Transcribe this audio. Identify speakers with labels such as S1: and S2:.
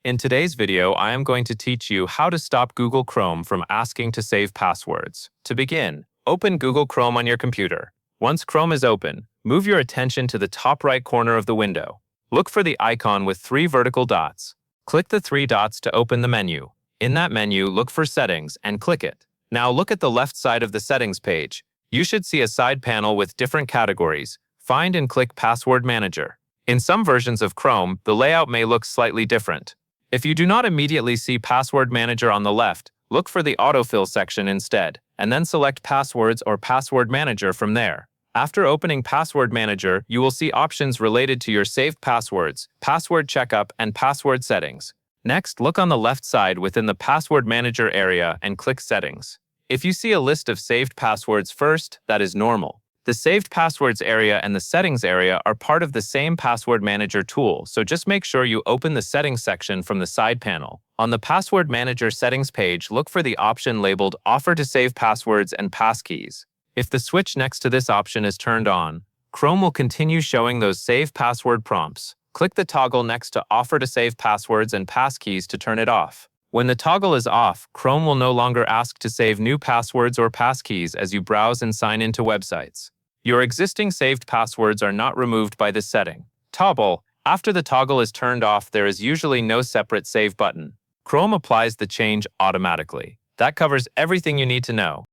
S1: In today's video, I am going to teach you how to stop Google Chrome from asking to save passwords. To begin, open Google Chrome on your computer. Once Chrome is open, move your attention to the top right corner of the window. Look for the icon with 3 vertical dots. Click the 3 dots to open the menu. In that menu, look for Settings and click it. Now look at the left side of the Settings page. You should see a side panel with different categories. Find and click Password Manager. In some versions of Chrome, the layout may look slightly different. If you do not immediately see Password Manager on the left, look for the Autofill section instead, and then select Passwords or Password Manager from there. After opening Password Manager, you will see options related to your saved passwords, password checkup, and password settings. Next, look on the left side within the Password Manager area and click Settings. If you see a list of saved passwords first, that is normal. The Saved Passwords area and the Settings area are part of the same Password Manager tool, so just make sure you open the Settings section from the side panel. On the Password Manager Settings page, look for the option labeled Offer to Save Passwords and Passkeys. If the switch next to this option is turned on, Chrome will continue showing those Save Password prompts. Click the toggle next to Offer to Save Passwords and Passkeys to turn it off. When the toggle is off, Chrome will no longer ask to save new passwords or passkeys as you browse and sign into websites. Your existing saved passwords are not removed by this setting. Toggle. After the toggle is turned off, there is usually no separate save button. Chrome applies the change automatically. That covers everything you need to know.